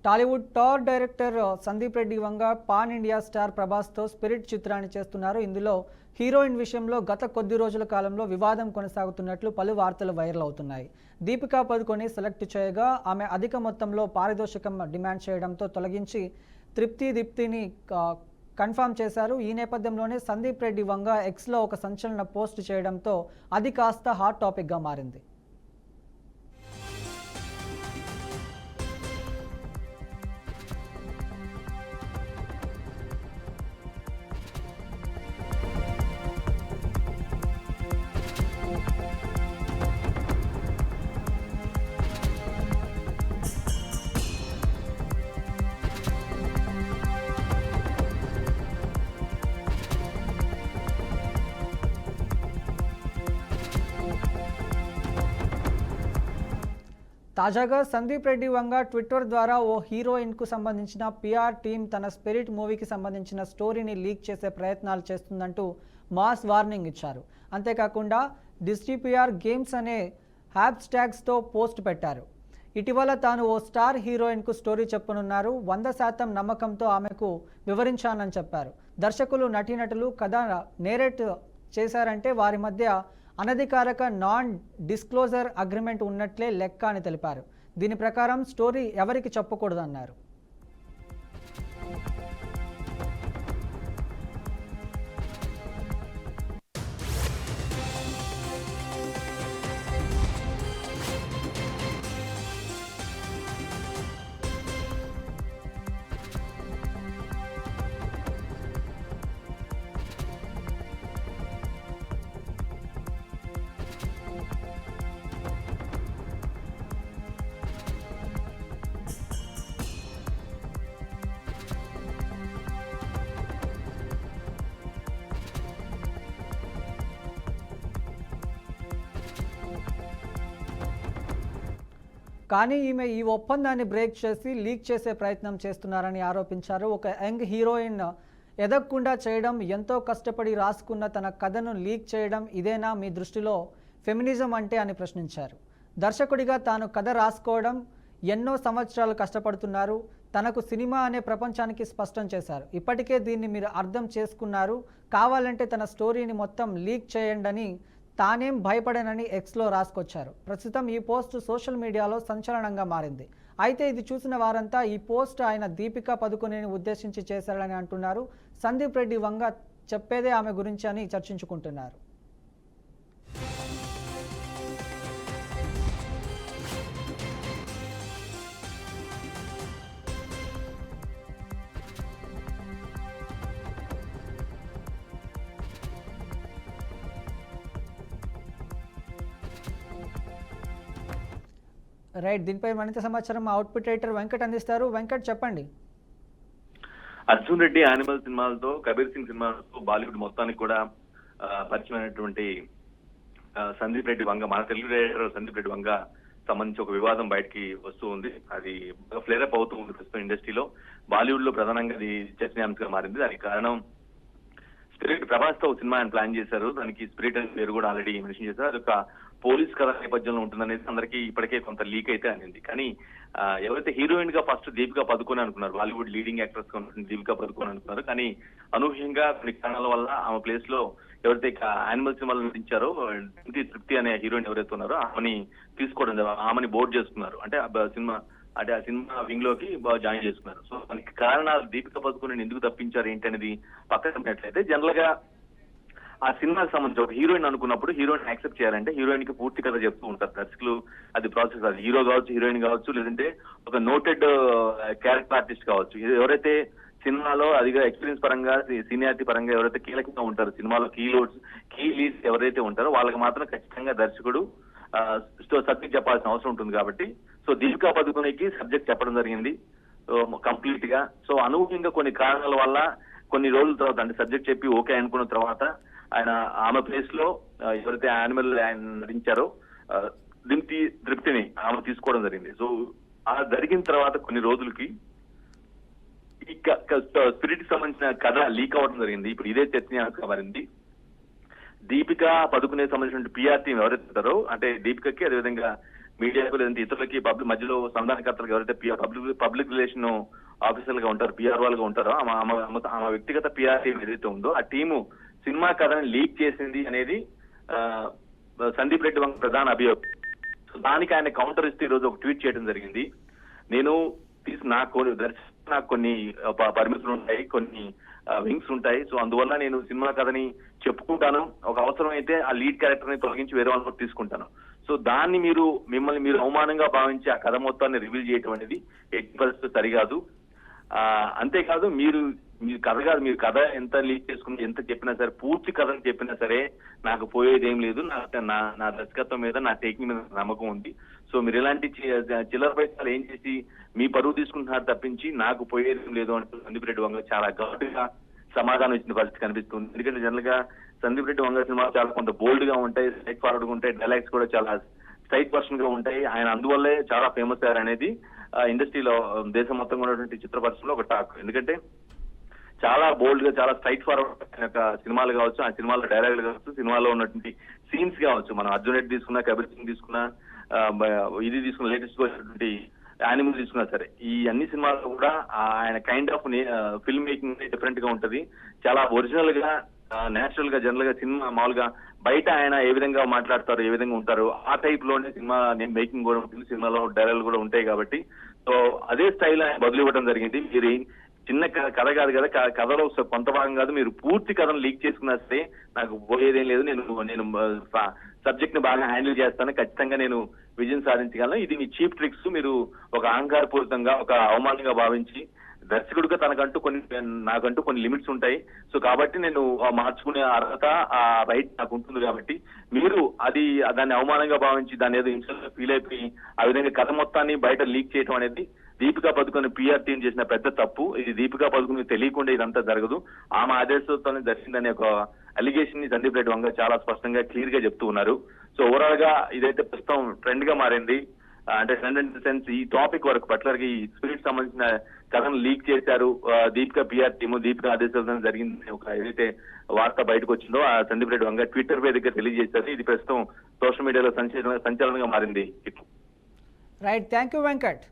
Tollywood torr director Sandeep Reddy Vanga pan India star ప్రభాస్తో spirit చిత్రాన్ని చేస్తున్నారు. ఇందులో హీరోయిన్ విషయంలో గత కొద్ది రోజుల కాలంలో వివాదం కొనసాగుతున్నట్లు పలు వార్తలు వైరల్ అవుతున్నాయి. దీపికా పదుకొని సెలెక్ట్ చేయగా ఆమె అధిక మొత్తంలో పారితోషికం డిమాండ్ చేయడంతో తొలగించి దీప్తిని కన్ఫర్మ్ చేశారు. ఈ నేపథ్యంలోనే సందీప్ రెడ్డి వంగ ఎక్స్లో ఒక సంచలన పోస్ట్ చేయడంతో అది కాస్త హాట్ టాపిక్గా మారింది. తాజాగా సందీప్ రెడ్డి వంగ ట్విట్టర్ ద్వారా ఓ హీరోయిన్కు సంబంధించిన పిఆర్ టీం తన స్పిరిట్ మూవీకి సంబంధించిన స్టోరీని లీక్ చేసే ప్రయత్నాలు చేస్తుందంటూ మాస్ వార్నింగ్ ఇచ్చారు. అంతేకాకుండా డిస్ట్రిపిఆర్ గేమ్స్ అనే హ్యాష్ట్యాగ్స్తో పోస్ట్ పెట్టారు. ఇటీవల తాను ఓ స్టార్ హీరోయిన్కు స్టోరీ చెప్పనున్నారు. 100% నమ్మకంతో ఆమెకు వివరించానని చెప్పారు. దర్శకులు, నటీనటులు కథ నేరేట్ చేశారంటే వారి మధ్య అనధికారిక నాన్ డిస్క్లోజర్ అగ్రిమెంట్ ఉన్నట్లే లెక్క అని తెలిపారు. దీని ప్రకారం స్టోరీ ఎవరికి చెప్పకూడదన్నారు. కానీ ఈమె ఈ ఒప్పందాన్ని బ్రేక్ చేసి లీక్ చేసే ప్రయత్నం చేస్తున్నారని ఆరోపించారు. ఒక యంగ్ హీరోయిన్ ఎదగకుండా చేయడం, ఎంతో కష్టపడి రాసుకున్న తన కథను లీక్ చేయడం, ఇదేనా మీ దృష్టిలో ఫెమినిజం అంటే అని ప్రశ్నించారు. దర్శకుడిగా తాను కథ రాసుకోవడం ఎన్నో సంవత్సరాలు కష్టపడుతున్నారు. తనకు సినిమా అనే ప్రపంచానికి స్పష్టం చేశారు. ఇప్పటికే దీన్ని మీరు అర్థం చేసుకున్నారు. కావాలంటే తన స్టోరీని మొత్తం లీక్ చేయండి, తానేం భయపడనని ఎక్స్లో రాసుకొచ్చారు. ప్రస్తుతం ఈ పోస్ట్ సోషల్ మీడియాలో సంచలనంగా మారింది. అయితే ఇది చూసిన వారంతా ఈ పోస్ట్ ఆయన దీపికా పదుకొనిని ఉద్దేశించి చేశారని అంటున్నారు. సందీప్ రెడ్డి వంగ చెప్పేదే ఆమె గురించి అని చర్చించుకుంటున్నారు. రైట్, దీనిపై మరింత సమాచారం అవుట్పుట్ రైటర్ వెంకట్ అందిస్తారు. వెంకట్, చెప్పండి. అర్జున్ రెడ్డి యానిమల్ సినిమాలతో, కబీర్ సింగ్ సినిమాలతో బాలీవుడ్ మొత్తానికి కూడా పరిచయమైనటువంటి సందీప్ రెడ్డి వంగ, మన తెలుగు డైరెక్టర్ సందీప్ రెడ్డి వంగ సంబంధించి ఒక వివాదం బయటకి వస్తూ ఉంది. అది ఫ్లేరప్ అవుతూ ఉంది ప్రస్తుతం ఇండస్ట్రీలో. బాలీవుడ్ లో ప్రధానంగా అది చర్చనీయాంశంగా మారింది. దానికి కారణం స్పిరిట్. ప్రభాస్ తో సినిమా ఆయన ప్లాన్ చేశారు. దానికి స్పిరిట్ అనే పేరు కూడా ఆల్రెడీ మెన్షన్ చేశారు. అది ఒక పోలీస్ కథ నేపథ్యంలో ఉంటుందనేది అందరికీ ఇప్పటికే కొంత లీక్ అయితే అనింది. కానీ ఎవరైతే హీరోయిన్ గా ఫస్ట్ దీపికా పదుకొని అనుకున్నారు, బాలీవుడ్ లీడింగ్ యాక్ట్రెస్ గా ఉంటుంది దీపికా పదుకొని అనుకున్నారు. కానీ అనూహ్యంగా కొన్ని కారణాల వల్ల ఆమె ప్లేస్ లో ఎవరైతే యానిమల్ సినిమాలు నటించారో తృప్తి అనే హీరోయిన్ ఎవరైతే ఉన్నారో ఆమెని తీసుకోవడం, ఆమెని బోర్డ్ చేసుకున్నారు. అంటే ఆ సినిమా వింగ్ లోకి జాయిన్ చేసుకున్నారు. సో దానికి కారణాలు దీపికా పదుకొని ఎందుకు తప్పించారు ఏంటి అనేది పక్కన పెట్టినట్లయితే, జనరల్ గా ఆ సినిమాకి సంబంధించి ఒక హీరోయిన్ అనుకున్నప్పుడు హీరోయిన్ యాక్సెప్ట్ చేయాలంటే హీరోయిన్ కి పూర్తి కథ చెప్తూ ఉంటారు దర్శకులు. అది ప్రాసెస్. అది హీరో కావచ్చు, హీరోయిన్ కావచ్చు, లేదంటే ఒక నోటెడ్ క్యారెక్టర్ ఆర్టిస్ట్ కావచ్చు. ఎవరైతే సినిమాలో అదిగా ఎక్స్పీరియన్స్ పరంగా, సీనియారిటీ పరంగా ఎవరైతే కీలకంగా ఉంటారో, సినిమాలో కీ లీడ్స్ ఎవరైతే ఉంటారో వాళ్ళకి మాత్రం ఖచ్చితంగా దర్శకుడు సబ్జెక్ట్ చెప్పాల్సిన అవసరం ఉంటుంది. కాబట్టి సో దీపికా పదుకొనికి సబ్జెక్ట్ చెప్పడం జరిగింది కంప్లీట్ గా. సో అనూహ్యంగా కొన్ని కారణాల వల్ల కొన్ని రోజుల తర్వాత, అంటే సబ్జెక్ట్ చెప్పి ఓకే అనుకున్న తర్వాత ఆమె ప్లేస్ లో ఎవరైతే యానిమల్ నటించారో తృప్తిని ఆమె తీసుకోవడం జరిగింది. సో అలా జరిగిన తర్వాత కొన్ని రోజులకి ఈ స్పిరిట్ సంబంధించిన కథ లీక్ అవ్వడం జరిగింది. ఇప్పుడు ఇదే చర్చనీయాంశంగా మారింది. దీపికా పదుకునే సంబంధించిన పిఆర్ టీం ఎవరైతే ఉంటారో, అంటే దీపికకి అదేవిధంగా మీడియాకు లేదంటే ఇతరులకి పబ్లిక్ మధ్యలో సంధానకర్తలకు ఎవరైతే పబ్లిక్ రిలేషన్ ఆఫీసర్లుగా ఉంటారో, పిఆర్ వాళ్ళుగా ఉంటారో ఆమె వ్యక్తిగత పిఆర్ టీం ఏదైతే ఉందో ఆ టీము సినిమా కథని లీక్ చేసింది అనేది సందీప్ రెడ్డి వంగ ప్రధాన అభియోగం. సో దానికి ఆయన కౌంటర్ ఇస్తూ ఈ రోజు ఒక ట్వీట్ చేయడం జరిగింది. నేను నాకు కొన్ని పరిమితులు ఉంటాయి, కొన్ని వింగ్స్ ఉంటాయి. సో అందువల్ల నేను సినిమా కథని చెప్పుకుంటాను, ఒక అవసరం అయితే ఆ లీడ్ క్యారెక్టర్ ని తొలగించి వేరే వాళ్ళని తీసుకుంటాను. సో దాన్ని మిమ్మల్ని మీరు అవమానంగా భావించి ఆ కథ మొత్తాన్ని రివీల్ చేయడం అనేది ఎట్టి పరిస్థితి సరికాదు. అంతేకాదు మీరు మీరు కథ ఎంత లీక్ చేసుకుని ఎంత చెప్పినా సరే, పూర్తి కథను చెప్పినా సరే నాకు పోయేది ఏం లేదు. నా దర్శకత్వం మీద, నా టేకింగ్ మీద నమ్మకం ఉంది. సో మీరు ఇలాంటి చిల్లర పైసలు ఏం చేసి మీ పరువు తీసుకుంటున్నారు తప్పించి నాకు పోయేది ఏం లేదు అంటూ సందీప్ రెడ్డి వంగ చాలా ఘాటుగా సమాధానం ఇచ్చిన పరిస్థితి కనిపిస్తుంది. ఎందుకంటే జనరల్ గా సందీప్ రెడ్డి వంగ సినిమాలు చాలా కొంత బోల్డ్ గా ఉంటాయి, స్ట్రైట్ ఫార్వర్డ్ గా ఉంటాయి, డైలాగ్స్ కూడా చాలా స్ట్రైట్ పర్సన్ గా ఉంటాయి. ఆయన అందువల్లే చాలా ఫేమస్ అయ్యారు అనేది ఇండస్ట్రీలో, దేశం మొత్తం ఉన్నటువంటి చిత్ర పరిశ్రమలో ఒక టాక్. ఎందుకంటే చాలా బోల్డ్ గా, చాలా స్ట్రైట్ ఫార్వర్డ్ సినిమాలు కావచ్చు, ఆ సినిమాలో డైలాగులు కావచ్చు, సినిమాలో ఉన్నటువంటి సీన్స్ కావచ్చు, మనం అర్జున్ రెడ్డి తీసుకున్నా, కబీర్ సింగ్ తీసుకున్నా, ఇది తీసుకున్న లేటెస్ట్ గా వచ్చినటువంటి యానిమల్ తీసుకున్నా సరే, ఈ అన్ని సినిమాల్లో కూడా ఆయన kind of film making different గా ఉంటది. చాలా ఒరిజినల్ గా, నేచురల్ గా, జనరల్ గా సినిమా మామూలుగా బయట ఆయన ఏ విధంగా మాట్లాడతారు, ఏ విధంగా ఉంటారు, ఆ టైప్ లోనే సినిమా మేకింగ్ కూడా ఉంటుంది, సినిమాలో డైలాగులు కూడా ఉంటాయి. కాబట్టి సో అదే స్టైల్ ఆయన బదులు ఇవ్వడం జరిగింది. మీరు చిన్న కథ కాదు కదా, కథలో కొంత భాగం కాదు, మీరు పూర్తి కథను లీక్ చేసుకున్నా సరే నాకు పోయేదేం లేదు, నేను సబ్జెక్ట్ ని బాగా హ్యాండిల్ చేస్తాను, ఖచ్చితంగా నేను విజయం సాధించగలను. ఇది మీ చీప్ ట్రిక్స్, మీరు ఒక అహంకారపూరితంగా, ఒక అవమానంగా భావించి, దర్శకుడిగా నాకంటూ కొన్ని లిమిట్స్ ఉంటాయి. సో కాబట్టి నేను మార్చుకునే అర్హత, ఆ రైట్ నాకు ఉంటుంది. కాబట్టి మీరు దాన్ని అవమానంగా భావించి దాన్ని ఏదో హింసగా ఫీల్ అయిపోయి ఆ విధంగా కథ మొత్తాన్ని బయట లీక్ చేయడం అనేది దీపికా పదుకొనే పిఆర్ టీం చేసిన పెద్ద తప్పు. ఇది దీపికా పదుకొనే తెలియకుండా ఇదంతా జరగదు, ఆమె ఆదేశంతోనే జరిగిందనే ఒక అలిగేషన్ ని సందీప్ రెడ్డి వంగ చాలా స్పష్టంగా క్లియర్ గా చెప్తూ ఉన్నారు. సో ఓవరాల్ గా ఇదైతే ప్రస్తుతం ట్రెండ్ గా మారింది. అంటే ట్రెండ్ ఇన్ ద సెన్స్ ఈ టాపిక్ వరకు పర్టికులర్ గా ఈ స్పిరిట్ సంబంధించిన కథను లీక్ చేశారు దీపికా పిఆర్ టీము, దీపికా ఆదేశాలతో జరిగింది ఒక ఏదైతే వార్త బయటకు వచ్చిందో ఆ సందీప్ రెడ్డి వంగ ట్విట్టర్ వేదికగా తెలియజేశారు. ఇది ప్రస్తుతం సోషల్ మీడియాలో సంచలనంగా మారింది. Right, thank you Venkat.